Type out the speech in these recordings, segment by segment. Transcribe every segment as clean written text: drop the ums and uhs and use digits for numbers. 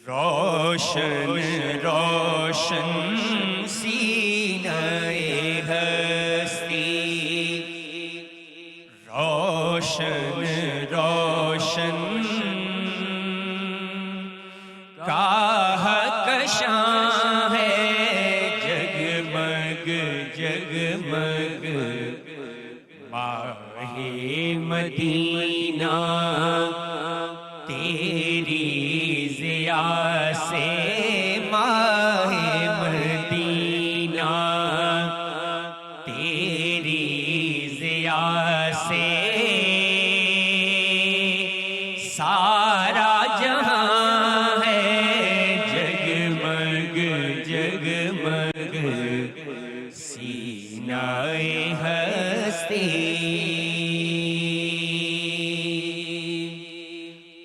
روشن روشن سینہ ہستی، روشن روشن کہکشاں ہے، جگمگ جگمگ ماہ مدینہ تیری ضیاء سے، ماہ مدینہ تیری ضیاء سے سارا جہاں ہے، جگمگ جگمگ سینہ ہستی،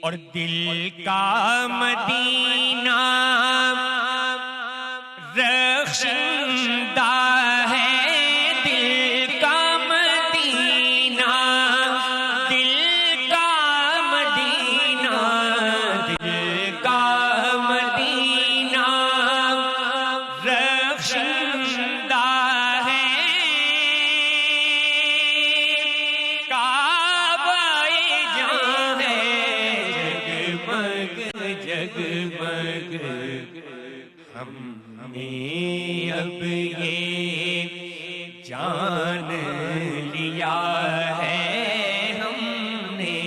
اور دل کا مدینہ رخشندہ ہے، دل کا مدینہ، دل کا مدینہ، دل کا مدینہ رخشندہ ہے، کعبہ جاں ہے، جگمگ ہم نے اب یہ جان لیا ہے، ہم نے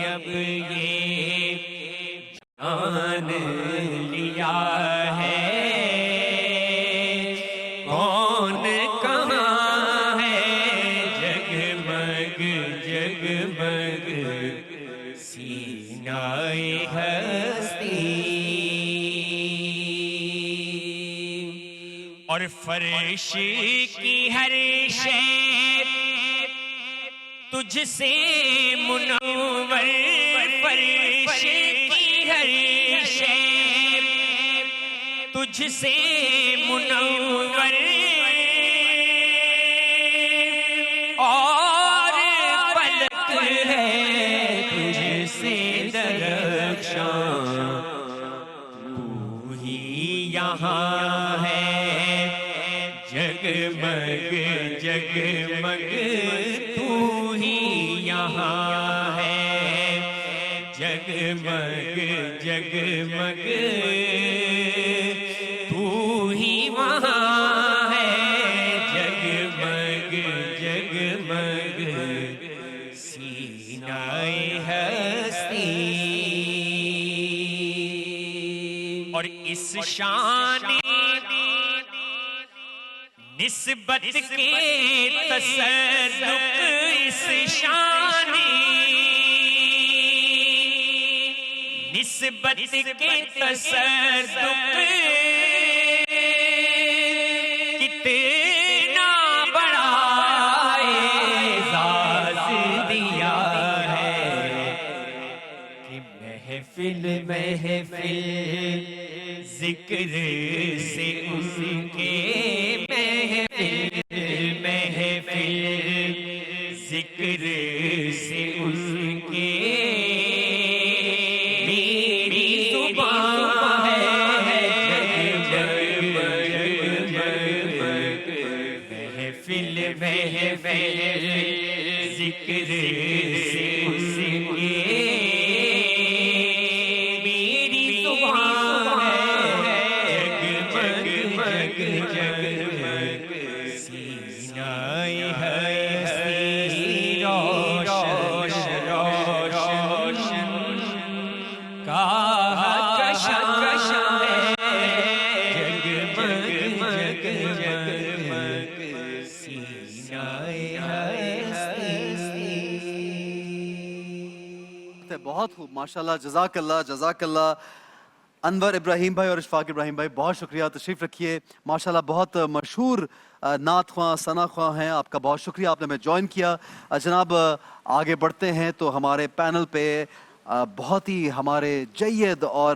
اب یہ جان لیا ہے، کون کہاں ہے، جگمگ جگمگ سینہ ہستی، اور فرش کی ہر شے تجھ سے منور، فرش کی ہر شے تجھ سے منور، اور فلک ہے تجھ سے درخشاں، تو ہی یہاں ہے، جگمگ جگمگ تو ہی یہاں ہے، جگمگ جگمگ تو ہی وہاں ہے، جگمگ جگمگ سینہ ہستی، اور اس شان نسبت کے تصدق، اس شان نسبت کے تصدق کتنا بڑا اعزاز دیا ہے، کہ محفل محفل ذکر سے ان کے، محفل ذکر سے ان کے میری زبان ہے، جگمگ جگمگ محفل محفل ذکر سے ان کے میری زبان ہے، جگمگ جگمگ سینہ ہستی، روشن روشن کہکشاں ہے، جگمگ جگمگ سینہ ہستی۔ بہت خوب، ماشاءاللہ، جزاک اللہ جزاک اللہ۔ انور ابراہیم بھائی اور اشفاق ابراہیم بھائی بہت شکریہ، تشریف رکھیے، ماشاءاللہ بہت مشہور نعت خواں ثنا خواں ہیں، آپ کا بہت شکریہ، آپ نے ہمیں جوائن کیا۔ جناب آگے بڑھتے ہیں تو ہمارے پینل پہ بہت ہی ہمارے جید اور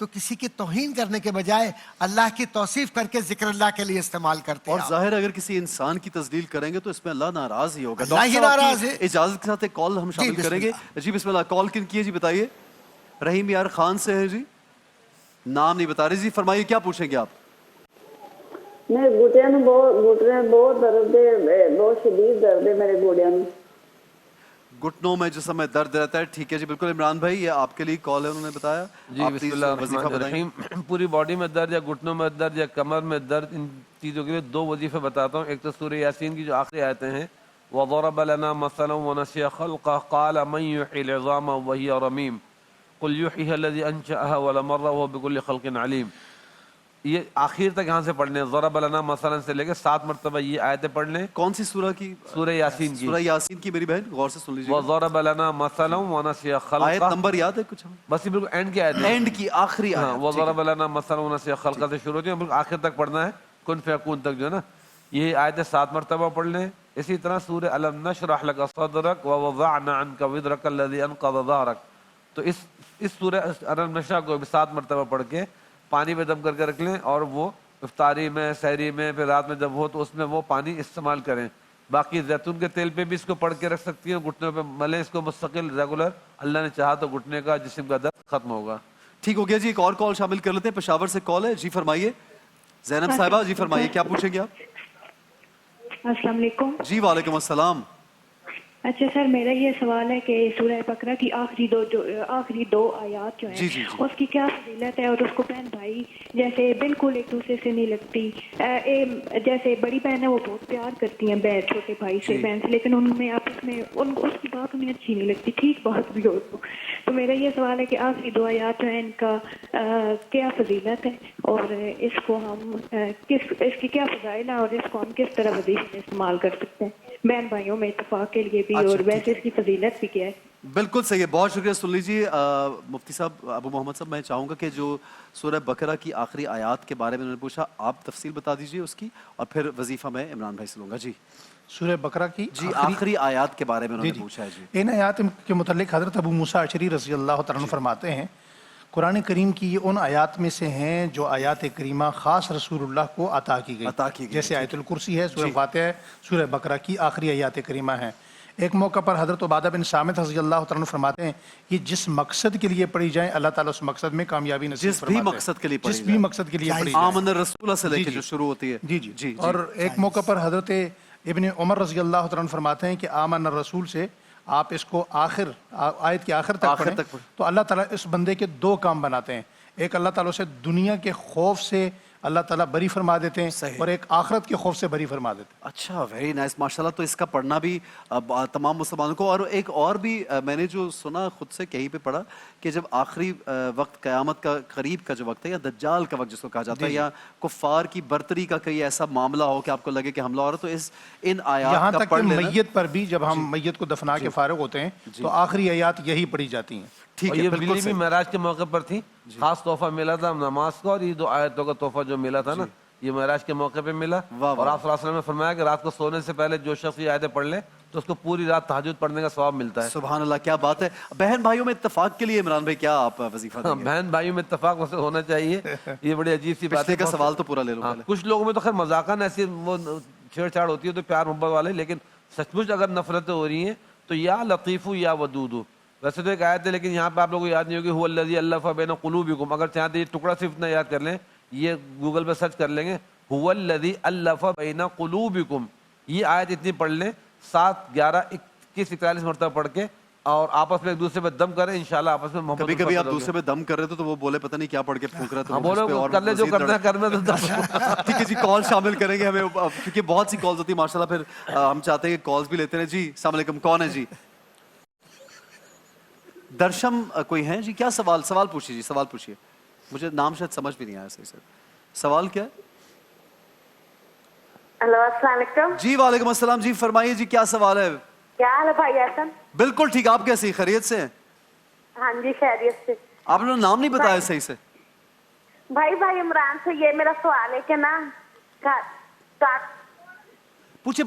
تو کسی کی توہین کرنے کے بجائے اللہ کی توصیف کر کے ذکر اللہ کے لیے استعمال کرتے اور ہیں. ظاہر اگر کسی انسان کی تذلیل کریں گے تو اس میں اللہ ناراض ہی ہوگا. اللہ ہی ڈاکٹر صاحب، آپ ناراض کی ہے. اجازت کے ساتھ ایک کال ہم شامل بسم کریں گے. جی بسم اللہ. کال کن کی ہے جی بتائیے؟ رحیم یار خان سے ہے جی. نام نہیں بتا رہے جی. فرمائیے کیا پوچھیں گے آپ؟ میں گھٹنے میں بہت درد ہے, بہت شدید درد ہے میرے گھٹنوں میں. گھٹنوں میں جسم میں درد رہتا ہے. ٹھیک ہے جی بالکل. عمران بھائی یہ آپ کے لیے کال ہے, انہوں نے بتایا. جی آپ بسم پلیز اللہ وظیفہ الرحمن بتائیں. الرحیم. پوری باڈی میں درد یا گھٹنوں میں درد یا کمر میں درد, ان چیزوں کے لیے 2 وظیفے بتاتا ہوں. ایک تو سورہ یاسین کی جو آخری آیتیں ہیں, وَضَرَبَ لَنَا مَثَلًا وَنَسِیَ خَلْقَهُ قَالَ مَن يُحْيِي الْعِظَامَ وَهِيَ رَمِيمٌ قُلْ يُحْيِيهَا الَّذِي أَنشَأَهَا أَوَّلَ مَرَّةٍ وَهُوَ بِكُلِّ خَلْقٍ عَلِيمٌ. یہ آخر تک یہاں سے پڑھ لیں. ضرب لنا مثلا سے لے کے 7 مرتبہ یہ آیتیں پڑھ لیں. کون سی سورہ کی؟ سورہ یاسین کی. سورہ یاسین کی. میری بہن غور سے سن لیجیے. وضرب لنا مثلا ونسي خلقه. آیت نمبر یاد ہے کچھ؟ بس یہ بالکل اینڈ کی آیت ہے, اینڈ کی آخری ہاں. آیت. وضرب لنا مثلا ونسي خلقه سے شروع ہوتی ہے, بالکل آخر تک پڑھنا ہے, کن فیکون تک جو ہے نا. یہ آیتیں 7 مرتبہ پڑھ لیں. اسی طرح سورہ الم نشرح لك صدرك ووضعنا عنك وزرك الذي انقض ظهرك. تو اس سورہ الم نشرح کو بھی 7 مرتبہ پڑھ کے پانی میں دم کر کے رکھ لیں, اور وہ افطاری میں, سحری میں, پھر رات میں جب ہو تو اس میں وہ پانی استعمال کریں. باقی زیتون کے تیل پہ بھی اس کو پڑھ کے رکھ سکتی ہیں, گھٹنوں پہ ملیں اس کو مستقل ریگولر. اللہ نے چاہا تو گھٹنے کا جسم کا درد ختم ہوگا. ٹھیک ہو گیا جی. ایک اور کال شامل کر لیتے ہیں. پشاور سے کال ہے جی. فرمائیے زینب صاحبہ. جی فرمائیے کیا پوچھیں گے آپ؟ السلام علیکم. جی وعلیکم السلام. اچھا سر, میرا یہ سوال ہے کہ سورہ بقرہ کی آخری دو آیات جو ہیں اس کی کیا فضیلت ہے, اور اس کو بہن بھائی جیسے بالکل ایک دوسرے سے نہیں لگتی. جیسے بڑی بہن ہے وہ بہت پیار کرتی ہیں بہن چھوٹے بھائی سے بہن سے, لیکن ان میں آپس میں اس کی بات انہیں اچھی نہیں لگتی, ٹھیک بات بھی ہو تو میرا یہ سوال ہے کہ آخری 2 آیات جو ہیں ان کا کیا فضیلت ہے, اور اس کو ہم اس کی کیا فضائل ہے, اور اس کو ہم کس طرح وظیفے میں استعمال کر سکتے ہیں بہن بھائیوں میں اتفاق کے لیے بھی, اور ویسے اس کی فضیلت بھی کیا ہے؟ بالکل صحیح ہے. بہت شکریہ. سن لیجیے مفتی صاحب, ابو محمد صاحب, میں چاہوں گا کہ جو سورہ بقرہ کی آخری آیات کے بارے میں انہوں نے پوچھا, آپ تفصیل بتا دیجیے اس کی, اور پھر وظیفہ میں عمران بھائی سے لوں گا. جی سورہ بقرہ کی جی آخری آیات کے بارے میں انہوں نے پوچھا ہے. جی ان آیات کے متعلق حضرت ابو موسیٰ اشعری رضی اللہ تعالیٰ عنہ فرماتے ہیں, قرآن کریم کی یہ ان آیات میں سے ہیں جو آیات کریمہ خاص رسول اللہ کو عطا کی گئی, جیسے آیت الکرسی ہے, سورہ فاتحہ ہے, سورہ بقرہ کی آخری آیات کریمہ ہیں. ایک موقع پر حضرت عبادہ بن صامت رضی اللہ تعالیٰ عنہ فرماتے ہیں یہ جس مقصد کے لیے پڑھی جائیں اللہ تعالیٰ اس مقصد میں کامیابی نصیب فرماتے ہیں. جس بھی مقصد کے لیے پڑھی جس بھی مقصد کے لیے پڑھی جائیں. آمن الرسول سے لے کے جو شروع ہوتی ہے. جی جی. اور ایک موقع پر حضرت ابن عمر رضی اللہ تعالیٰ عنہ فرماتے ہیں کہ آمن الرسول سے آپ اس کو آیت کے آخر تک پڑھیں تو اللہ تعالیٰ اس بندے کے 2 کام بناتے ہیں. ایک اللہ تعالیٰ سے دنیا کے خوف سے اللہ تعالیٰ بری فرما دیتے ہیں, اور ایک آخرت کے خوف سے بری فرما دیتے ہیں. اچھا, ویری نائس, ماشاءاللہ. تو اس کا پڑھنا بھی تمام مسلمانوں کو. اور ایک اور بھی میں نے جو سنا خود سے کہیں پہ پڑھا کہ جب آخری وقت قیامت کا قریب کا جو وقت ہے, یا دجال کا وقت جس کو کہا جاتا ہے, یا کفار کی برتری کا کوئی ایسا معاملہ ہو کہ آپ کو لگے کہ حملہ ہو رہا, تو ان آیات یہاں کا تک پڑھ کہ لینا. میت پر بھی جب ہم میت کو دفنا کے فارغ ہوتے ہیں تو آخری آیات یہی پڑھی جاتی ہیں. ٹھیک اور ہے, یہ بالکل بلی بھی صحیح. معراج کے موقع پر تھی, خاص تحفہ ملا تھا نماز کا, اور یہ 2 آیتوں کا تحفہ جو ملا تھا نا یہ معراج کے موقع پہ ملا. اور آپ صلی اللہ علیہ وسلم نے فرمایا کہ رات کو سونے سے پہلے جو شخص یہ آیتیں پڑھ لے تو اس کو پوری رات تہجد پڑھنے کا ثواب ملتا ہے. سبحان اللہ, کیا بات ہے. بہن بھائیوں میں اتفاق کے لیے عمران بھائی کیا آپ وظیفہ دیں گے؟ بہن بھائیوں میں اتفاق ویسے ہونا چاہیے, یہ بڑی عجیب سی بات ہے. پچھلے کا سوال تو پورا لے لو. کچھ لوگوں میں تو خیر مذاقاً ایسی وہ چھیڑ چھاڑ ہوتی ہے تو پیار محبت والے, لیکن سچ مچ اگر نفرتیں ہو رہی ہیں تو یا لطیف یا ودود. ویسے تو ایک آیت ہے لیکن یہاں پہ آپ لوگوں کو یاد نہیں ہوگی, هو الذی الف بین قلوبکم. اگر چاہیں تو یہ ٹکڑا صرف نہ یاد کر لیں, یہ گوگل پہ سرچ کر لیں گے, هو الذی الف بین قلوبکم. یہ آیت اتنی پڑھ لیں 7 11 21 41 مرتبہ پڑھ کے, اور آپس میں ایک دوسرے پہ دم کریں, انشاءاللہ آپس میں محبت. کبھی کبھی آپ دوسرے پہ دم کر رہے تو وہ بولے پتہ نہیں کیا پڑھ کے پھونک رہا, تو بولو کر لے جو کرنا ہے کر میں. ٹھیک ہے جی, کال شامل کریں گے ہمیں کیونکہ بہت سی کالز ہوتی ہیں ماشاءاللہ. پھر ہم چاہتے ہیں کہ کالز بھی لیتے ہیں. جی السلام علیکم, کون ہے جی؟ درشم کوئی ہیں جی؟ کیا سوال پوچھیے جی, سوال پوچھیے. مجھے نام شاید سمجھ بھی نہیں آیا صحیح سے. سوال کیا ہے؟ ہلو السلام علیکم. جی وعلیکم السلام. جی فرمائیے جی, کیا سوال ہے؟ کیا حال ہے بھائی احسن؟ بالکل ٹھیک, آپ کیسی خیریت سے ہیں؟ ہاں جی خیریت سے. آپ نے نام نہیں بتایا صحیح سے. بھائی عمران سے یہ میرا سوال ہے کہ نا پوچھے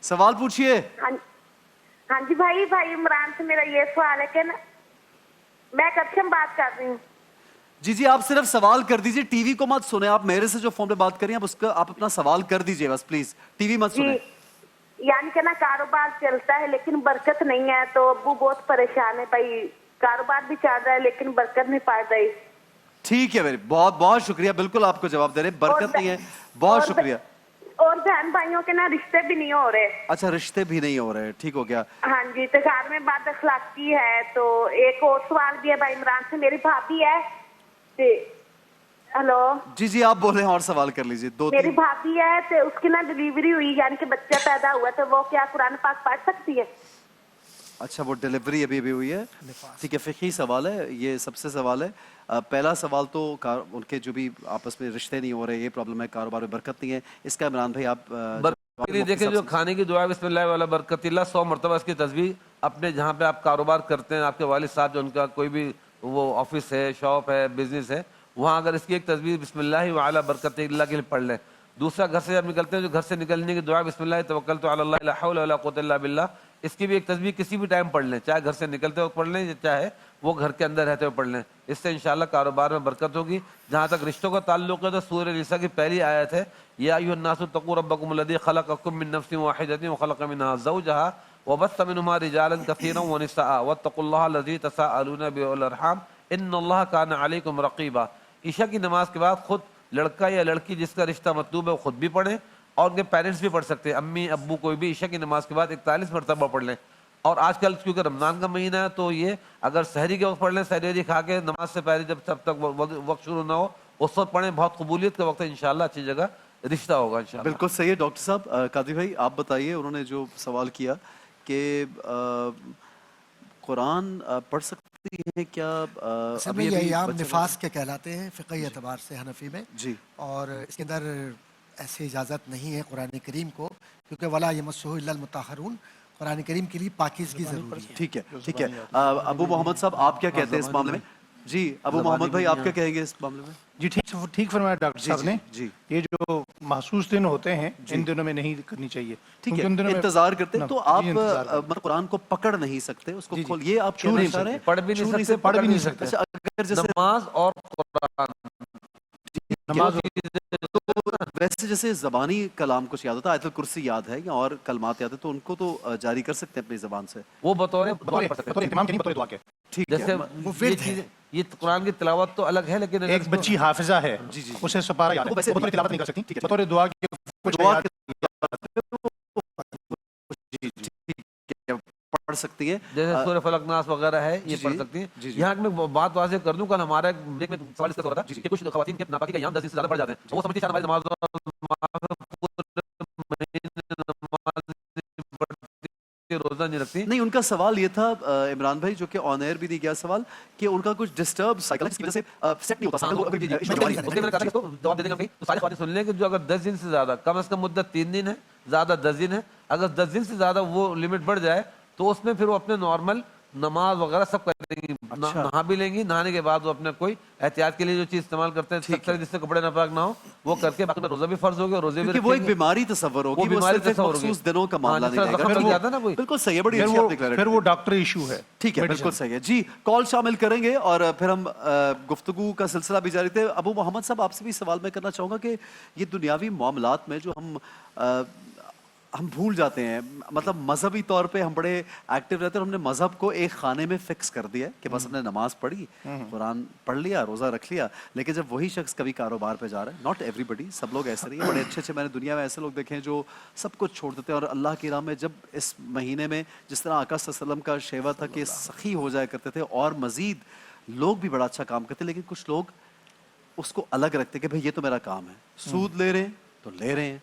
سوال پوچھیے. ہاں جی بھائی عمران سے میرا یہ سوال ہے کہ نا میں کرشم بات کر رہی ہوں. جی جی آپ صرف سوال کر دیجئے, ٹی وی کو مت سنیں, آپ میرے سے جو فون پہ بات کر رہی ہیں آپ اس کا آپ اپنا سوال کر دیجئے بس پلیز, ٹی وی مت سنیں. یعنی کہ نا کاروبار چلتا ہے لیکن برکت نہیں ہے, تو ابو بہت پریشان ہے بھائی, کاروبار بھی چل رہا ہے لیکن برکت نہیں پا رہی. ٹھیک ہے میری, بہت بہت شکریہ, بالکل آپ کو جواب دے رہے ہیں, برکت نہیں ہے, بہت شکریہ. اور بہن بھائیوں کے نا رشتے بھی نہیں ہو رہے. اچھا رشتے بھی نہیں ہو رہے, ٹھیک ہو گیا. ہاں جی, تو گھر میں بد اخلاقی ہے. تو ایک اور سوال بھی ہے بھائی عمران سے, میری بھابھی ہے. ہلو جی جی آپ بولیں اور سوال کر لیجیے. میری بھابھی ہے تو اس کی نا ڈلیوری ہوئی, یعنی کہ بچہ پیدا ہوا, تو وہ کیا قرآن پاک پڑھ سکتی ہے؟ اچھا وہ ڈلیوری ابھی ہوئی ہے, ٹھیک ہے, فقہی سوال ہے یہ, سب سے سوال ہے. پہلا سوال تو ان کے جو بھی آپس میں رشتے نہیں ہو رہے, یہ پرابلم ہے, کاروبار میں برکت نہیں ہے, اس کا عمران بھائی آپ دیکھیں جو کھانے کی دعا بسم اللہ والا برکت اللہ 100 مرتبہ اس کی تصویر اپنے جہاں پہ آپ کاروبار کرتے ہیں, آپ کے والد صاحب جو ان کا کوئی بھی وہ آفس ہے, شاپ ہے, بزنس ہے, وہاں اگر اس کی ایک تصویر بسم اللہ وعلی برکت اللہ کے لیے پڑھ لیں. دوسرا گھر سے جب نکلتے ہیں جو گھر سے نکلنے کی دعا بسم اللہ توکلت علی اللہ لا حول ولا قوت الا باللہ, اس کی بھی ایک تصویر کسی بھی ٹائم پڑھ لیں, چاہے گھر سے نکلتے ہوئے پڑھ لیں چاہے وہ گھر کے اندر رہتے ہوئے پڑھ لیں. اس سے انشاءاللہ کاروبار میں برکت ہوگی. جہاں تک رشتوں کا تعلق ہے تو سورہ نساء کی پہلی آیت ہے, یا ایھا الناس اتقوا ربکم الذی خلقکم من نفس واحدۃ وخلق منها زوجها وبث منهما رجالا كثيرا ونساء واتقوا الله الذی تساءلون به والارحام ان اللہ کان علیکم رقیبا. عشاء کی نماز کے بعد خود لڑکا یا لڑکی جس کا رشتہ مطلوب ہے وہ خود بھی پڑھیں, اور ان کے پیرنٹس بھی پڑھ سکتے ہیں, امی ابو کوئی بھی عشاء کی نماز کے بعد 41 مرتبہ پڑھ لیں. اور آج کل کیونکہ رمضان کا مہینہ ہے تو یہ اگر سحری کے وقت پڑھ لیں, سحری کھا کے نماز سے پہلے جب تک وقت شروع نہ ہو اس وقت پڑھیں, بہت قبولیت کا وقت ہے, انشاءاللہ اچھی جگہ رشتہ ہوگا انشاءاللہ. بالکل صحیح ہے ڈاکٹر صاحب. قادری بھائی آپ بتائیے, انہوں نے جو سوال کیا کہ قرآن پڑھ سکتی ہیں کیا؟ اصل میں یہ ایام نفاس کے کہلاتے ہیں فقہی اعتبار سے حنفی میں, جی, اور اس کے اندر ایسی اجازت نہیں ہے قرآن کریم کو, کیونکہ ولا یمسہ الا المطہرون, قرآن کریم کے لیے پاکیزگی ضروری ہے. ٹھیک ہے, ٹھیک ہے. ابو محمد صاحب آپ کیا کہتے ہیں اس معاملے میں؟ جی ابو محمد بھائی آپ کیا کہیں گے اس معاملے میں؟ جی ٹھیک فرمایا ڈاکٹر صاحب نے. جی یہ جو محسوس دن ہوتے ہیں ان دنوں میں نہیں کرنی چاہیے. ٹھیک ہے, انتظار کرتے ہیں تو آپ قرآن کو پکڑ نہیں سکتے, اس کو کھول, یہ آپ چھو نہیں سکتے, پڑھ بھی نہیں سکتے. اگر جیسے نماز اور قرآن نماز ویسے جیسے زبانی کلام کچھ یاد ہوتا ہے, آیت الکرسی یاد ہے یا اور کلمات یاد ہے, تو ان کو تو جاری کر سکتے ہیں اپنی زبان سے, وہ بطور اہتمام کے نہیں, بطور دعا کے. ٹھیک ہے. جیسے یہ قرآن کی تلاوت تو الگ ہے, لیکن ایک بچی حافظہ ہے اسے سپارہ یاد ہے, بطور تلاوت نہیں کر سکتی, بطور دعا کے پڑھ سکتی ہے, جیسے سورہ فلق ناس وغیرہ ہے یہ پڑھ سکتی ہیں. یہاں میں بات واضح کر دوں, کل ہمارا ایک سوال اس کا تھا کہ کچھ خواتین کے ناپاکی کا ایام 10 دن سے زیادہ بڑھ جاتے ہیں, وہ سمجھتی ہیں شاید ہماری روزہ نہیں رکھتی. نہیں, ان کا سوال یہ تھا عمران بھائی, جو کہ آن ایئر بھی دی گیا سوال, کہ ان کا کچھ ڈسٹرب سائیکل کی وجہ سے سیٹ نہیں ہوتا. جواب دے دیں گے تو ساری خواتین سن لیں کہ جو اگر 10 دن سے زیادہ, کم از کم مدت 3 دن ہے, زیادہ 10 دن ہے, اگر 10 دن سے زیادہ وہ لمٹ بڑھ جائے تو اس میں پھر وہ اپنے نارمل نماز وغیرہ سب کریں گی, نہا بھی لیں گی, نہانے کے بعد وہ اپنے کوئی احتیاط کے لیے جو چیز استعمال کرتے ہیں جس سے کپڑے ناپاک نہ ہو وہ کر کے, باقی روزہ بھی فرض ہوگا, روزے بھی وہ ایک بیماری تصور ہوگی, وہ صرف مخصوص دنوں کا معاملہ نہیں ہے. بالکل صحیح ہے, بڑی اچھی آپ نے, پھر وہ ڈاکٹر ایشو ہے. ٹھیک ہے, بالکل صحیح ہے. جی کال شامل کریں گے اور پھر ہم گفتگو کا سلسلہ بھی جاری تھے. ابو محمد صاحب آپ سے بھی سوال میں کرنا چاہوں گا کہ یہ دنیاوی معاملات میں جو ہم بھول جاتے ہیں, مطلب مذہبی طور پہ ہم بڑے ایکٹیو رہتے ہیں, اور ہم نے مذہب کو ایک خانے میں فکس کر دیا کہ بس ہم نے نماز پڑھی, قرآن پڑھ لیا, روزہ رکھ لیا. لیکن جب وہی شخص کبھی کاروبار پہ جا رہا ہے, ناٹ ایوری بڈی, سب لوگ ایسے نہیں ہیں, بڑے اچھے میں نے دنیا میں ایسے لوگ دیکھے ہیں جو سب کچھ چھوڑ دیتے ہیں, اور اللہ کی راہ میں جب اس مہینے میں جس طرح آقا صلی اللہ علیہ وسلم کا شیوا تھا کہ سخی ہو جایا کرتے تھے, اور مزید لوگ بھی بڑا اچھا کام کرتے, لیکن کچھ لوگ اس کو الگ رکھتے کہ بھائی یہ تو میرا کام ہے, سود لے رہے ہیں تو لے رہے ہیں,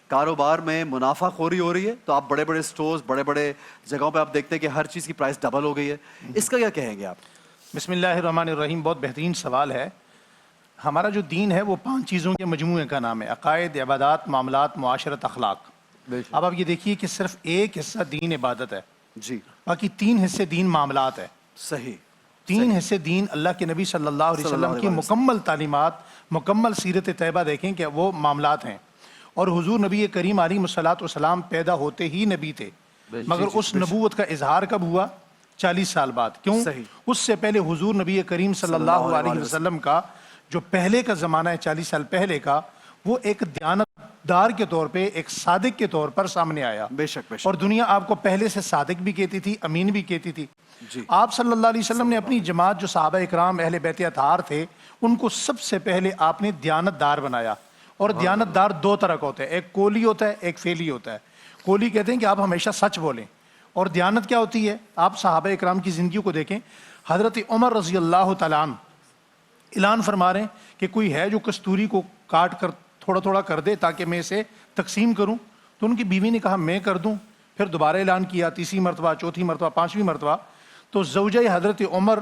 کاروبار میں منافع خوری ہو رہی ہے تو آپ بڑے بڑے سٹورز, بڑے بڑے جگہوں پہ آپ دیکھتے ہیں کہ ہر چیز کی پرائس ڈبل ہو گئی ہے. اس کا کیا کہیں گے آپ؟ بسم اللہ الرحمن الرحیم. بہت بہترین سوال ہے. ہمارا جو دین ہے وہ 5 چیزوں کے مجموعے کا نام ہے, عقائد, عبادات, معاملات, معاشرت, اخلاق. اب آپ یہ دیکھیے کہ صرف ایک حصہ دین عبادت ہے, جی, باقی 3 حصے دین معاملات ہے. صحیح. 3 حصے دین اللہ کے نبی صلی اللہ علیہ وسلم کی مکمل تعلیمات, مکمل سیرت طیبہ دیکھیں کہ وہ معاملات ہیں. اور حضور نبی کریم علیہ الصلوۃ والسلام پیدا ہوتے ہی نبی تھے, مگر اس نبوت کا اظہار کب ہوا؟ 40 سال بعد. کیوں؟ اس سے پہلے حضور نبی کریم صلی اللہ علیہ وسلم کا جو پہلے کا زمانہ ہے 40 سال پہلے کا, وہ ایک دیانتدار کے طور پہ, ایک صادق کے طور پر سامنے آیا. بے شک بے شک. اور دنیا آپ کو پہلے سے صادق بھی کہتی تھی, امین بھی کہتی تھی. آپ صلی اللہ علیہ وسلم نے اپنی جماعت جو صحابہ اکرام اہل بیت اطہار تھے, ان کو سب سے پہلے آپ نے دیانتدار بنایا. اور دیانتدار دو طرح کا ہوتا ہے, ایک قولی ہوتا ہے, ایک فعلی ہوتا ہے. قولی کہتے ہیں کہ آپ ہمیشہ سچ بولیں, اور دیانت کیا ہوتی ہے؟ آپ صحابہ اکرام کی زندگیوں کو دیکھیں. حضرت عمر رضی اللہ تعالیٰ عنہ اعلان فرما رہے ہیں کہ کوئی ہے جو کستوری کو کاٹ کر تھوڑا تھوڑا کر دے تاکہ میں اسے تقسیم کروں. تو ان کی بیوی نے کہا میں کر دوں. پھر دوبارہ اعلان کیا, تیسری مرتبہ, چوتھی مرتبہ, پانچویں مرتبہ. تو زوجہ حضرت عمر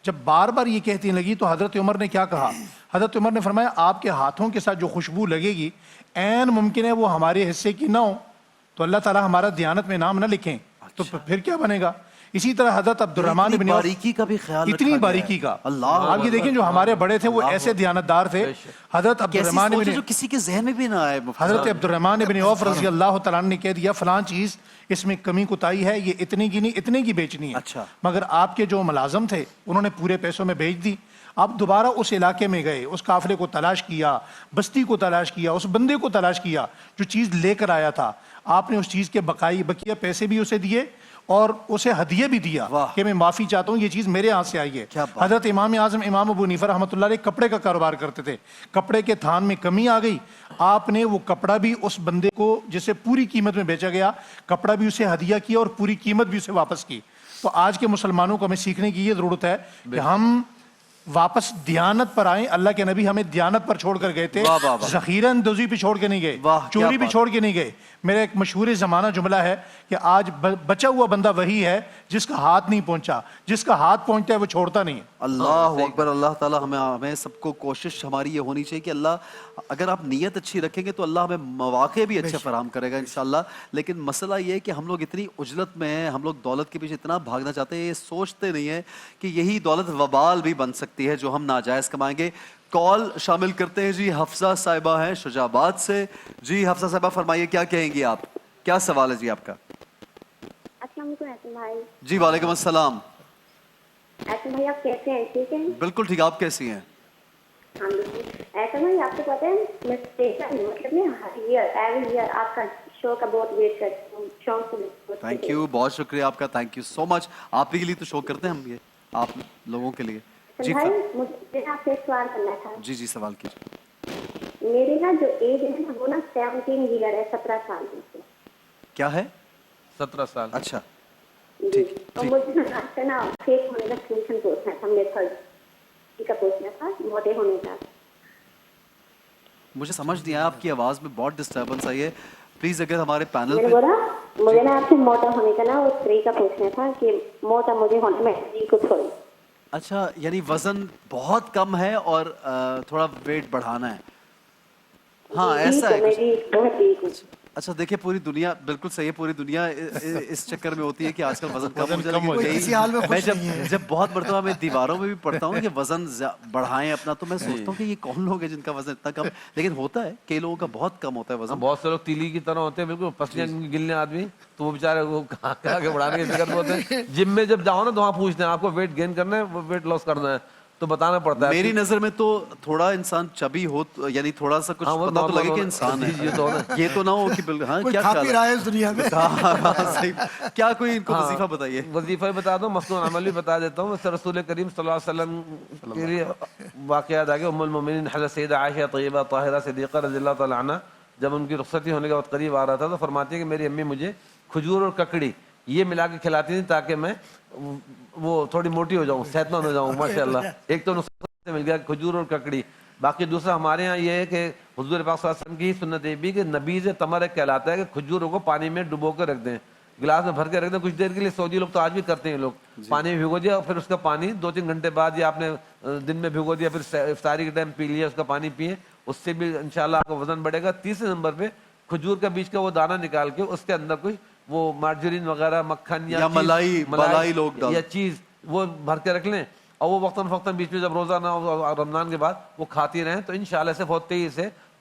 جب بار بار یہ کہتی لگی تو حضرت عمر نے کیا کہا؟ حضرت عمر نے فرمایا آپ کے ہاتھوں کے ساتھ جو خوشبو لگے گی عین ممکن ہے وہ ہمارے حصے کی نہ ہو, تو اللہ تعالیٰ ہمارا دیانت میں نام نہ لکھیں, تو پھر کیا بنے گا؟ اسی طرح حضرت عبد الرحمن بن عوف, باریکی کا بھی خیال, اتنی باریکی کا. آپ یہ دیکھیں جو ہمارے بڑے تھے وہ ایسے دیانتدار تھے. حضرت عبد الرحمن بن, جو کسی کے ذہن میں بھی نہ آئے, حضرت عبد الرحمن بن عوف رضی اللہ تعالیٰ عنہ نے کہہ دیا فلاں چیز اس میں کمی کوتاہی ہے, یہ اتنے کی نہیں اتنے کی بیچنی ہے. اچھا. مگر آپ کے جو ملازم تھے انہوں نے پورے پیسوں میں بیچ دی. آپ دوبارہ اس علاقے میں گئے, اس قافلے کو تلاش کیا, بستی کو تلاش کیا, اس بندے کو تلاش کیا جو چیز لے کر آیا تھا. آپ نے اس چیز کے بقیہ پیسے بھی اسے دیے اور اسے ہدیہ بھی دیا کہ میں معافی چاہتا ہوں, یہ چیز میرے ہاتھ سے آئی ہے. حضرت امام اعظم امام ابو حنیفہ رحمۃ اللہ علیہ کپڑے کا کاروبار کرتے تھے. کپڑے کے تھان میں کمی آ گئی, آپ نے وہ کپڑا بھی اس بندے کو جسے پوری قیمت میں بیچا گیا, کپڑا بھی اسے ہدیہ کیا اور پوری قیمت بھی اسے واپس کی. تو آج کے مسلمانوں کو ہمیں سیکھنے کی یہ ضرورت ہے کہ ہم واپس دیانت پر آئیں. اللہ کے نبی ہمیں دیانت پر چھوڑ کر گئے تھے, ذخیرہ اندوزی پہ چھوڑ کے نہیں گئے, چوری بھی چھوڑ کے نہیں گئے. میرا ایک مشہور زمانہ جملہ ہے کہ آج بچا ہوا بندہ وہی ہے جس کا ہاتھ نہیں پہنچا, جس کا ہاتھ پہنچتا ہے وہ چھوڑتا نہیں. اللہ اکبر. اللہ تعالیٰ ہمیں سب کو کوشش ہماری یہ ہونی چاہیے کہ اللہ اگر آپ نیت اچھی رکھیں گے تو اللہ ہمیں مواقع بھی اچھے فراہم کرے گا انشاءاللہ. لیکن مسئلہ یہ ہے کہ ہم لوگ اتنی عجلت میں ہیں, ہم لوگ دولت کے پیچھے اتنا بھاگنا چاہتے ہیں, یہ سوچتے نہیں ہیں کہ یہی دولت وبال بھی بن سکتی ہے جو ہم ناجائز کمائیں گے. کال شامل کرتے ہیں جی. حفصہ صاحبہ ہیں شجاع آباد سے. جی حفصہ صاحبہ فرمائیے کیا کہیں گی آپ, کیا سوال ہے جی آپ کا؟ السلام علیکم ایسن بھائی. جی وعلیکم السلام. ایسن بھائی آپ کیسے ہیں؟ ٹھیک ہیں؟ بالکل ٹھیک, آپ کیسی ہیں؟ ہاں بالکل. ایسن بھائی آپ کو پتہ ہے میں مطلب میں ہر ایوری ایئر آپ کا شو کا بہت ویٹ کرتی ہوں, شوق سے. تھینک یو, بہت شکریہ آپ کا, تھینک یو سو مچ. آپ کے لیے تو شو کرتے ہیں ہم, یہ آپ لوگوں کے لیے. جی بھائی مجھے آپ سے ایک سوال کرنا تھا. جی جی سوال کیجیے. میری نا جو ایج ہے نا وہ نا 17 ایئر ہے, 17 سال کی. کیا ہے؟ 17 سال. اچھا ٹھیک. اور مجھے آپ سے نا فیک ہونے کا سولوشن پوچھنا تھا, میتھڈ کا پوچھنا تھا, موٹے ہونے کا. مجھے سمجھ نہیں آیا, آپ کی آواز میں بہت ڈسٹربنس آئی ہے. پلیز اگر ہمارے پینل میں بولا مجھے نا آپ سے موٹا ہونے کا نا اس طریقہ پوچھنا تھا کہ موٹا مجھے ہونے میں جی کو تھوڑی. اچھا یعنی وزن بہت کم ہے اور تھوڑا ویٹ بڑھانا ہے. ہاں ایسا ہے. اچھا دیکھیں پوری دنیا بالکل صحیح ہے, پوری دنیا اس چکر میں ہوتی ہے کہ آج کل وزن کم ہو جائے. میں جب بہت مرتبہ میں دیواروں میں بھی پڑھتا ہوں کہ وزن بڑھائیں اپنا, تو میں سوچتا ہوں کہ یہ کون لوگ ہیں جن کا وزن اتنا کم, لیکن ہوتا ہے کئی لوگوں کا بہت کم ہوتا ہے وزن. بہت سے لوگ تیلی کی طرح ہوتے ہیں, بالکل پسلیاں گلنے آدمی, تو وہ بیچارے وہ کہاں کے بڑھانے کی فکر میں ہوتے ہیں. جم میں جب جاؤ نا تو وہاں پوچھتے ہیں آپ کو ویٹ گین کرنا ہے ویٹ لاس کرنا ہے, تو بتانا پڑتا ہے. میری نظر میں تو تھوڑا انسان چبی ہو, یعنی تھوڑا سا کچھ پتہ تو لگے کہ انسان ہے, یہ تو نہ ہو کہ ہاں کیا خیال ہے اس دنیا میں. کیا کوئی ان کو وظیفہ بتائیے. وظیفہ بھی بتا دو, مصنون عمل بھی بتا دیتا ہوں. رسول کریم صلی اللہ علیہ وسلم کے لیے واقعات آگے. ام المومنین حضرت سیدہ عائشہ طیبہ طاہرہ صدیقہ رضی اللہ تعالیٰ عنہ جب ان کی رخصتی ہونے کا وقت قریب آ رہا تھا تو فرماتی ہے کہ میری امی مجھے کھجور اور ککڑی یہ ملا کے کھلاتی تھی تاکہ میں وہ تھوڑی موٹی ہو جاؤں, صحت مند ہو جاؤں. ماشاء اللہ ایک تو نسخہ مل گیا کھجور اور ککڑی. باقی دوسرا ہمارے ہاں یہ ہے کہ حضور پاک صلی اللہ علیہ وسلم کی سنت یہ بھی کہ نبیذ تمر ایک کہلاتا ہے کہ کھجوروں کو پانی میں ڈبو کر رکھ دیں, گلاس میں بھر کے رکھ دیں کچھ دیر کے لیے. سعودی لوگ تو آج بھی کرتے ہیں, لوگ پانی میں بھگو دیا اور پھر اس کا پانی 2-3 گھنٹے بعد یا آپ نے دن میں بھگو دیا پھر افطاری کے ٹائم پی لیا, اس کا پانی پیے, اس سے بھی انشاءاللہ آپ کا وزن بڑھے گا. تیسرے نمبر پہ کھجور کا بیچ کا وہ دانہ نکال کے اس کے اندر کوئی وہ مارجرین وغیرہ مکھن یا ملائی لوگ یا چیز وہ بھر کے رکھ لیں, اور وہ وقتاً فوقتاً بیچ میں جب روزہ نہ ہو رمضان کے بعد وہ کھاتی رہیں, تو انشاءاللہ سے بہت تیزی سے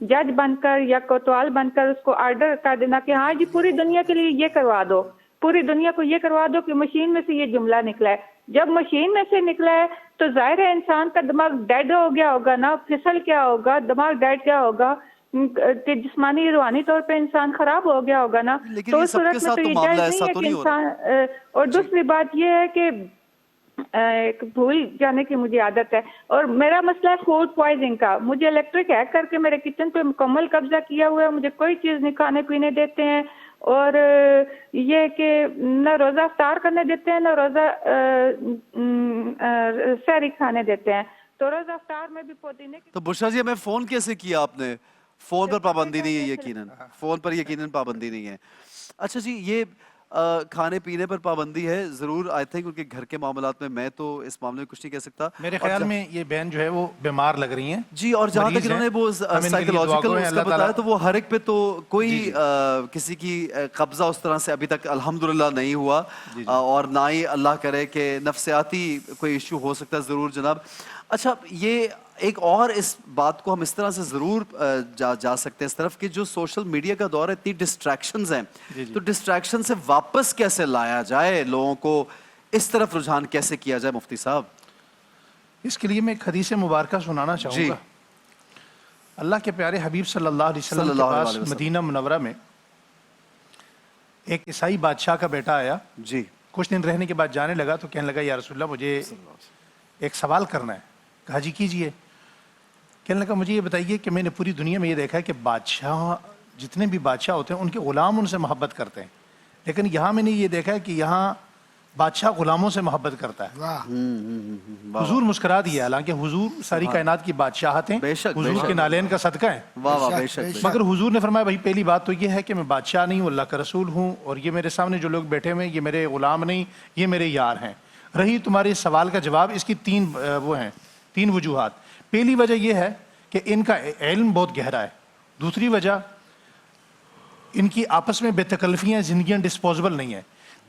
جج بن کر یا کوتوال بن کر اس کو آرڈر کر دینا کہ ہاں جی پوری دنیا کے لیے یہ کروا دو، پوری دنیا کو یہ کروا دو کہ مشین میں سے یہ جملہ نکلا ہے. جب مشین میں سے نکلا ہے تو ظاہر ہے انسان کا دماغ ڈیڈ ہو گیا ہوگا نا، پھسل کیا ہوگا، دماغ ڈیڈ کیا ہوگا کہ جسمانی روحانی طور پہ انسان خراب ہو گیا ہوگا نا. تو اس صورت میں تو یہ جائز نہیں ہے کہ انسان. اور دوسری بات یہ ہے کہ بھول جانے کی مجھے عادت ہے، اور میرا مسئلہ ہے فوڈ پوائزنگ کا. مجھے الیکٹرک ہیک کر کے میرے کچن پہ مکمل قبضہ کیا ہوا ہے، مجھے کوئی چیز نہیں کھانے پینے دیتے ہیں، اور یہ کہ نہ روزہ افطار کرنے دیتے ہیں نہ روزہ سحری کھانے دیتے ہیں. تو روزہ افطار میں بھی پودینے کی. تو بشرا جی ہمیں فون کیسے کیا آپ نے؟ فون پر پابندی نہیں ہے یقیناً، فون پر یقیناً پابندی نہیں ہے. اچھا جی، یہ کھانے پینے پر پابندی ہے ضرور آئی تھنک ان کے گھر کے معاملات میں تو اس معاملے میں کچھ نہیں کہہ سکتا. میرے خیال میں یہ بہن جو ہے وہ بیمار لگ رہی ہیں جی، اور جہاں تک انہوں نے وہ سائیکولوجیکل اس کا بتایا تو وہ ہر ایک پہ تو کوئی کسی کی قبضہ اس طرح سے ابھی تک الحمدللہ نہیں ہوا، اور نہ ہی اللہ کرے کہ نفسیاتی کوئی ایشو ہو سکتا ہے ضرور جناب. اچھا، یہ ایک اور اس بات کو ہم اس طرح سے ضرور جا سکتے ہیں اس طرف کہ جو سوشل میڈیا کا دور ہے، اتنی ڈسٹریکشنز ہیں، تو ڈسٹریکشن سے واپس کیسے لایا جائے، لوگوں کو اس طرف رجحان کیسے کیا جائے مفتی صاحب؟ اس کے لیے میں ایک حدیث مبارکہ سنانا چاہوں گا. اللہ کے پیارے حبیب صلی اللہ علیہ وسلم کے پاس مدینہ منورہ میں ایک عیسائی بادشاہ کا بیٹا آیا. جی. کچھ دن رہنے کے بعد جانے لگا تو کہنے لگا یا رسول اللہ مجھے ایک سوال کرنا ہے. کہا جی کیجئے. کہنے لگا مجھے یہ بتائیے کہ میں نے پوری دنیا میں یہ دیکھا ہے کہ بادشاہ جتنے بھی بادشاہ ہوتے ہیں ان کے غلام ان سے محبت کرتے ہیں، لیکن یہاں میں نے یہ دیکھا ہے کہ یہاں بادشاہ غلاموں سے محبت کرتا ہے. حضور مسکرا دیا، حالانکہ حضور ساری کائنات کی بادشاہت ہیں، حضور کے نالین کا صدقہ ہے. مگر حضور نے فرمایا بھائی پہلی بات تو یہ ہے کہ میں بادشاہ نہیں ہوں، اللہ کا رسول ہوں، اور یہ میرے سامنے جو لوگ بیٹھے ہوئے ہیں یہ میرے غلام نہیں، یہ میرے یار ہیں. رہی تمہارے سوال کا جواب، اس کی تین وجوہات. پہلی وجہ یہ ہے کہ ان کا علم بہت گہرا ہے. دوسری وجہ ان کی آپس میں بے تکلفیاں، زندگیاں ڈسپوزیبل نہیں ہیں.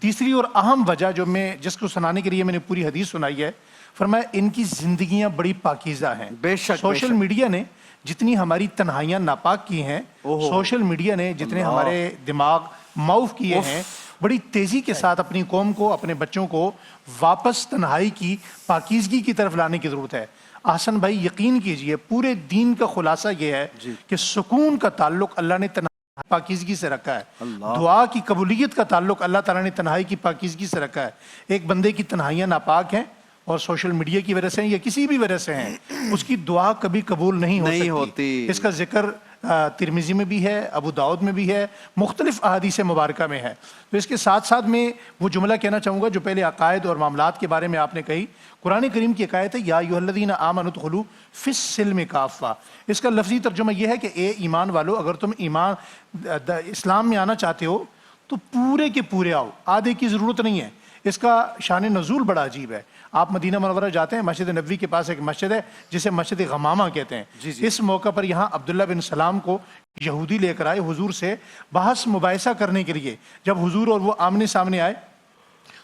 تیسری اور اہم وجہ جو میں جس کو سنانے کے لیے میں نے پوری حدیث سنائی ہے، فرمایا ان کی زندگیاں بڑی پاکیزہ ہیں. بے شک سوشل میڈیا نے جتنی ہماری تنہائیاں ناپاک کی ہیں، سوشل میڈیا نے جتنے ہمارے دماغ معاف کیے ہیں، بڑی تیزی کے ساتھ اپنی قوم کو، اپنے بچوں کو واپس تنہائی کی پاکیزگی کی طرف لانے کی ضرورت ہے. احسن بھائی یقین کیجئے پورے دین کا خلاصہ یہ ہے کہ سکون کا تعلق اللہ نے تنہائی پاکیزگی سے رکھا ہے. دعا کی قبولیت کا تعلق اللہ تعالیٰ نے تنہائی کی پاکیزگی سے رکھا ہے. ایک بندے کی تنہائیاں ناپاک ہیں اور سوشل میڈیا کی وجہ سے یا کسی بھی وجہ سے ہیں، اس کی دعا کبھی قبول نہیں ہوتی. اس کا ذکر ترمذی میں بھی ہے، ابو داؤد میں بھی ہے، مختلف احادیث مبارکہ میں ہے. تو اس کے ساتھ ساتھ میں وہ جملہ کہنا چاہوں گا جو پہلے عقائد اور معاملات کے بارے میں آپ نے کہی. قرآن کریم کی عقائد ہے یا ایھا الذین آمنوا ادخلوا فی السلم کافہ. اس کا لفظی ترجمہ یہ ہے کہ اے ایمان والو، اگر تم اسلام میں آنا چاہتے ہو تو پورے کے پورے آؤ، آدھے کی ضرورت نہیں ہے. اس کا شان نزول بڑا عجیب ہے. آپ مدینہ منورہ جاتے ہیں، مسجد نبوی کے پاس ایک مسجد ہے جسے مسجد غمامہ کہتے ہیں. اس موقع پر یہاں عبداللہ بن سلام کو یہودی لے کر آئے حضور سے بحث مباحثہ کرنے کے لیے. جب حضور اور وہ آمنے سامنے آئے،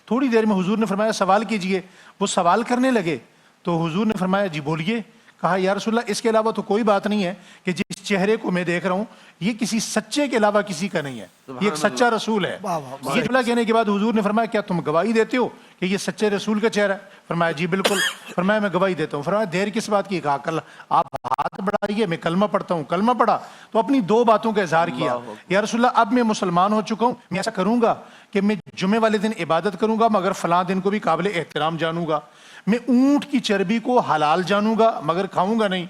تھوڑی دیر میں حضور نے فرمایا سوال کیجئے. وہ سوال کرنے لگے تو حضور نے فرمایا جی بولیے. کہا یا رسول اللہ اس کے علاوہ تو کوئی بات نہیں ہے کہ جس چہرے کو میں دیکھ رہا ہوں یہ کسی سچے کے علاوہ کسی کا نہیں ہے، یہ ایک سچا رسول ہے. یہ جملہ کہنے کے بعد حضور نے فرمایا کیا تم گواہی دیتے ہو کہ یہ سچے رسول کا چہرہ ہے؟ فرمایا جی بالکل. فرمایا میں گواہی دیتا ہوں. فرمایا دیر کس بات کی؟ کہا کل آپ ہاتھ بڑھائیے، میں کلمہ پڑھتا ہوں. کلمہ پڑھا تو اپنی دو باتوں کا اظہار کیا. یا رسول اللہ اب میں مسلمان ہو چکا ہوں، میں ایسا کروں گا کہ میں جمعے والے دن عبادت کروں گا مگر فلاں دن کو بھی قابل احترام جانوں گا. میں اونٹ کی چربی کو حلال جانوں گا مگر کھاؤں گا نہیں.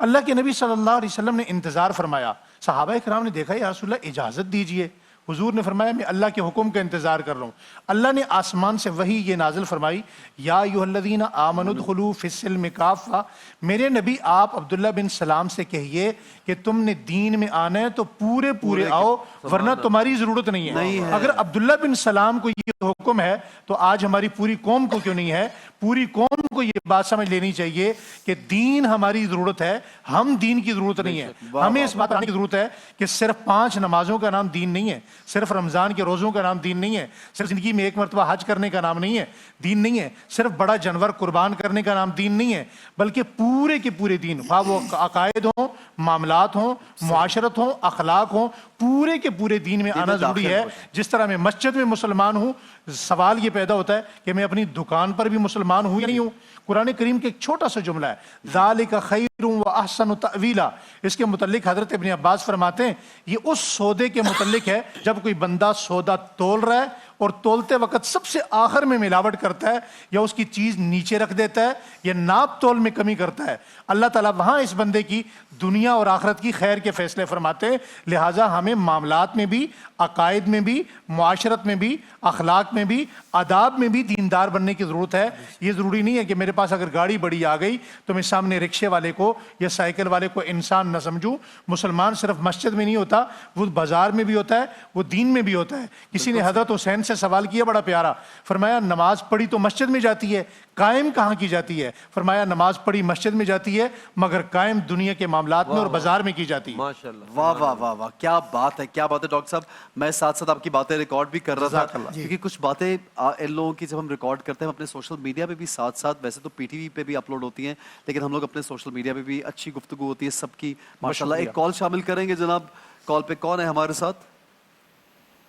اللہ کے نبی صلی اللہ علیہ وسلم نے انتظار فرمایا. صحابہ کرام نے دیکھا یا رسول اللہ اجازت دیجئے. حضور نے فرمایا میں اللہ کے حکم کا انتظار کر رہا ہوں. اللہ نے آسمان سے وحی یہ نازل فرمائی یا ایھا الذین آمنوا ادخلوا فی السلم کافہ. میرے نبی آپ عبداللہ بن سلام سے کہیے کہ تم نے دین میں آنا ہے تو پورے آؤ ورنہ تمہاری ضرورت نہیں ہے. اگر عبداللہ بن سلام کو یہ حکم ہے تو آج ہماری پوری قوم کو کیوں نہیں ہے؟ پوری قوم کو کو یہ بات سمجھ لینی چاہیے کہ دین ہماری ضرورت ہے, ہم دین کی ضرورت نہیں ہے. ہمیں اس بات کی ضرورت ہے کہ صرف 5 نمازوں کا نام دین نہیں ہے, صرف رمضان کے روزوں کا نام دین نہیں ہے, صرف زندگی میں 1 مرتبہ حج کرنے کا نام نہیں ہے دین نہیں ہے, صرف بڑا جانور قربان کرنے کا نام دین نہیں ہے, بلکہ پورے کے پورے دین, خواہ وہ عقائد ہوں, معاملات ہوں, معاشرت ہوں, اخلاق ہوں, پورے کے پورے دین میں آنا ضروری ہے. جس طرح میں مسجد میں مسلمان ہوں, سوال یہ پیدا ہوتا ہے کہ میں اپنی دکان پر بھی مسلمان ہوں یا نہیں ہوں. قرآن کریم کے ایک چھوٹا سا جملہ ہے, ذالک خیر و احسن تأویلا, اس کے متعلق حضرت ابن عباس فرماتے ہیں یہ اس سودے کے متعلق ہے جب کوئی بندہ سودا تول رہا ہے اور تولتے وقت سب سے آخر میں ملاوٹ کرتا ہے یا اس کی چیز نیچے رکھ دیتا ہے یا ناپ تول میں کمی کرتا ہے. اللہ تعالیٰ وہاں اس بندے کی دنیا اور آخرت کی خیر کے فیصلے فرماتے ہیں. لہٰذا ہمیں معاملات میں بھی, عقائد میں بھی, معاشرت میں بھی, اخلاق میں بھی, آداب میں بھی دیندار بننے کی ضرورت ہے. یہ ضروری نہیں ہے کہ میرے پاس اگر گاڑی بڑی آ گئی تو میں سامنے رکشے والے کو یا سائیکل والے کو انسان نہ سمجھوں. مسلمان صرف مسجد میں نہیں ہوتا, وہ بازار میں بھی ہوتا ہے, وہ دین میں بھی ہوتا ہے. کسی نے حضرت حسین سے سوال کیا بڑا پیارا, فرمایا نماز پڑھی تو مسجد میں جاتی ہے, قائم کہاں کی جاتی ہے؟ فرمایا نماز پڑھی مسجد میں جاتی ہے مگر قائم دنیا کے معاملات میں اور بازار میں کی جاتی ہے. ماشاءاللہ, واہ واہ واہ واہ, کیا بات ہے, کیا بات ہے ڈاکٹر صاحب. میں ساتھ ساتھ آپ کی باتیں ریکارڈ بھی کر رہا تھا کیونکہ کچھ باتیں ان لوگوں کی جب ہم ریکارڈ کرتے ہیں اپنے سوشل میڈیا پہ بھی ساتھ ساتھ, ویسے تو پی ٹی وی پہ بھی اپلوڈ ہوتی ہیں لیکن ہم لوگ اپنے سوشل میڈیا پہ بھی اچھی گفتگو ہوتی ہے سب کی ماشاءاللہ. ایک کال شامل کریں گے جناب, کال پہ کون ہے ہمارے ساتھ؟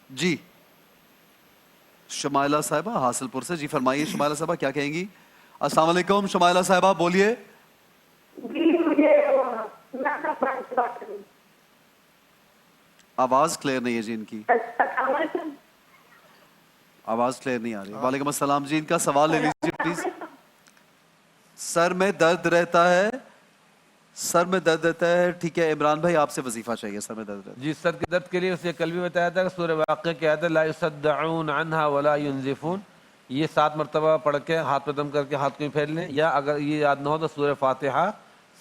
جی شمائلہ صاحبہ حاصل پور سے. جی فرمائیے شمائلہ صاحبہ, کیا کہیں گی؟ السلام علیکم شمائلہ صاحبہ, بولیے. آواز کلیئر نہیں ہے جی ان کی, آواز کلیئر نہیں آ رہی. وعلیکم السلام جی, ان کا سوال لے لیجیے پلیز. سر میں درد رہتا ہے, سر میں درد رہتا ہے. ٹھیک ہے عمران بھائی, آپ سے وظیفہ چاہیے سر میں درد رہتا ہے. جی سر کے درد کے لیے اسے کل بھی بتایا تھا کہ سورہ واقعہ کی آیت لا یصدعون عنہا ولا ینزفون, یہ 7 مرتبہ پڑھ کے ہاتھ پہ دم کر کے ہاتھ کو ہی پھیر لیں, یا اگر یہ یاد نہ ہو تو سورہ فاتحہ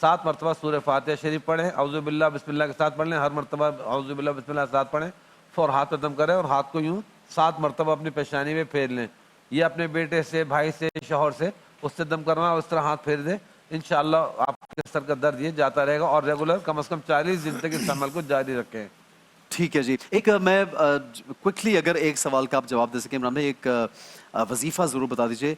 7 مرتبہ سورہ فاتحہ شریف پڑھیں, اعوذ باللہ بسم اللہ کے ساتھ پڑھ لیں, ہر مرتبہ اعوذ باللہ بسم اللہ کے ساتھ پڑھیں, فور ہاتھ پہ دم کریں اور ہاتھ کو یوں 7 مرتبہ اپنی پیشانی میں پھیر لیں. یہ اپنے بیٹے سے, بھائی سے, شوہر سے, اس سے دم کرنا اور اس طرح ہاتھ پھیر دیں, انشاءاللہ آپ کے سر کا درد یہ جاتا رہے گا. اور ریگولر کم از کم 40 دن تک اس عمل کو جاری رکھیں. ٹھیک ہے جی. ایک میں کوئکلی اگر ایک سوال کا آپ جواب دے سکیں عمران بھائی, ایک وظیفہ ضرور بتا دیجیے,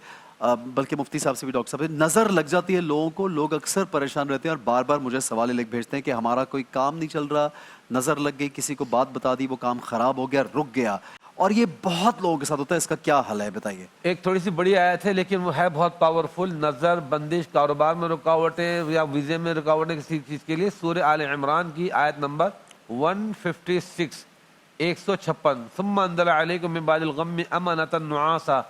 بلکہ مفتی صاحب سے بھی ڈاکٹر صاحب, نظر لگ جاتی ہے لوگوں کو, لوگ اکثر پریشان رہتے ہیں اور بار بار مجھے سوال لکھ بھیجتے ہیں کہ ہمارا کوئی کام نہیں چل رہا, نظر لگ گئی, کسی کو بات بتا دی, وہ کام خراب ہو گیا, رک گیا, اور یہ بہت لوگوں کے ساتھ ہوتا ہے. اس کا کیا حل ہے بتائیے؟ ایک تھوڑی سی بڑی آیت ہے لیکن وہ ہے بہت پاورفل. نظر بندش, کاروبار میں رکاوٹیں یا ویزے میں رکاوٹیں کسی چیز کے لیے, سورہ آل عمران کی آیت نمبر 156 156, ثم انزل علیکم من بعد الغم امنۃ نعاسا,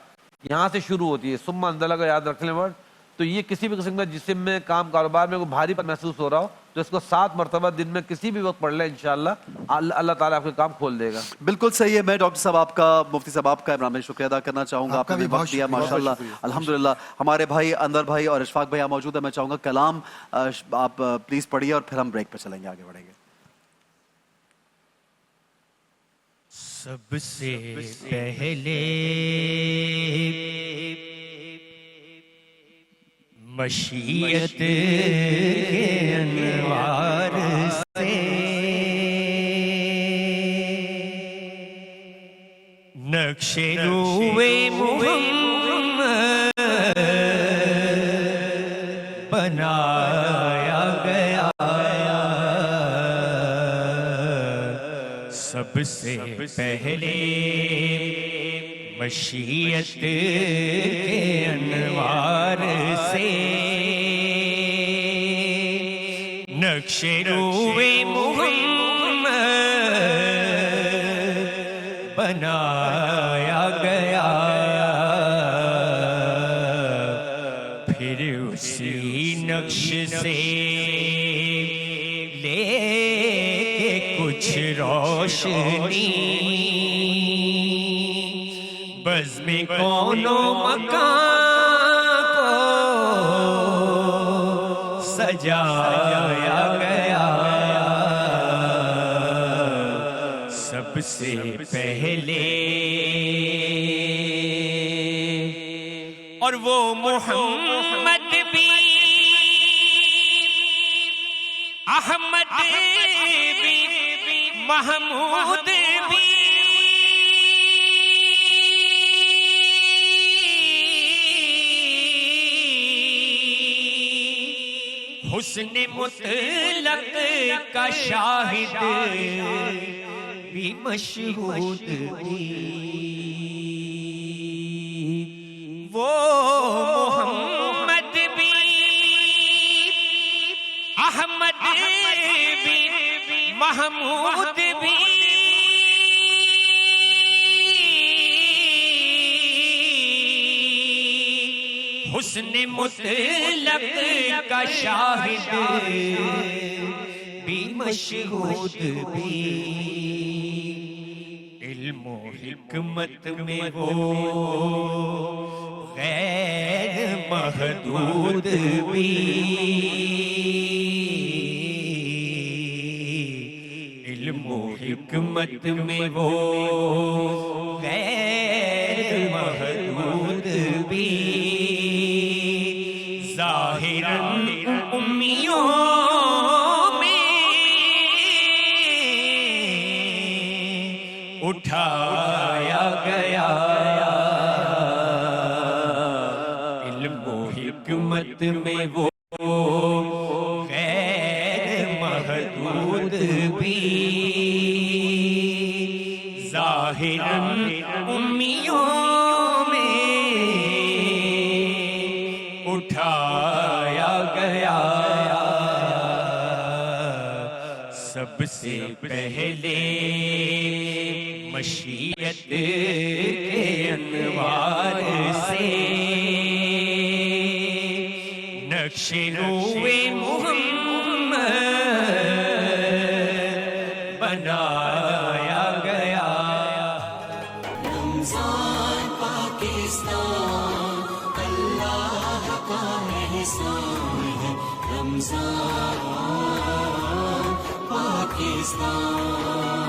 یہاں سے شروع ہوتی ہے. ثم انزل کا یاد رکھ لیں ورڈ. تو یہ کسی بھی قسم کا جسم میں, کام کاروبار میں کوئی بھاری پر محسوس ہو رہا ہو تو اس کو 7 مرتبہ دن میں کسی بھی وقت پڑھ لیں, انشاءاللہ اللہ تعالیٰ آپ کے کام کھول دے گا. بالکل صحیح ہے. میں ڈاکٹر صاحب آپ کا, مفتی صاحب آپ کا عمران بھائی شکریہ ادا کرنا چاہوں گا, آپ نے وقت دیا ماشاءاللہ الحمدللہ. ہمارے بھائی انور بھائی اور اشفاق بھائی موجود ہیں, میں چاہوں گا کلام آپ پلیز پڑھیے اور پھر ہم بریک پہ چلیں گے, آگے بڑھیں گے. سب سے پہلے مشیت کے انوار سے نقش روئے محمد بنایا گیا. سب سے پہلے مشیت کے انوار سے نقش روئے محمد بنایا گیا. پھر اسی نقش سے لے کے کچھ روشنی بزم کون و مکان کو سجایا گیا. سب سے پہلے اور وہ محمد بھی احمد بھی محمود بھی حسن مطلق کا شاہد بھی مشہود بھی وہ محمد بھی احمد بھی محمود بھی حسن مطلق کا شاہد بھی مشہود بھی علم و حکمت میں وہ غیر محدود بھی علم و حکمت میں وہ غیر محدود بھی ظاہراً امیوں میں اٹھایا گیا علم و حکمت میں وہ غیر محدود بھی ظاہراً امیوں اٹھایا گیا سب سے پہلے مشیت کے انوار سے نقش روئے محمد بنایا گیا رمضان پاکستان اللہ کا احسان ہے رمضان پاکستان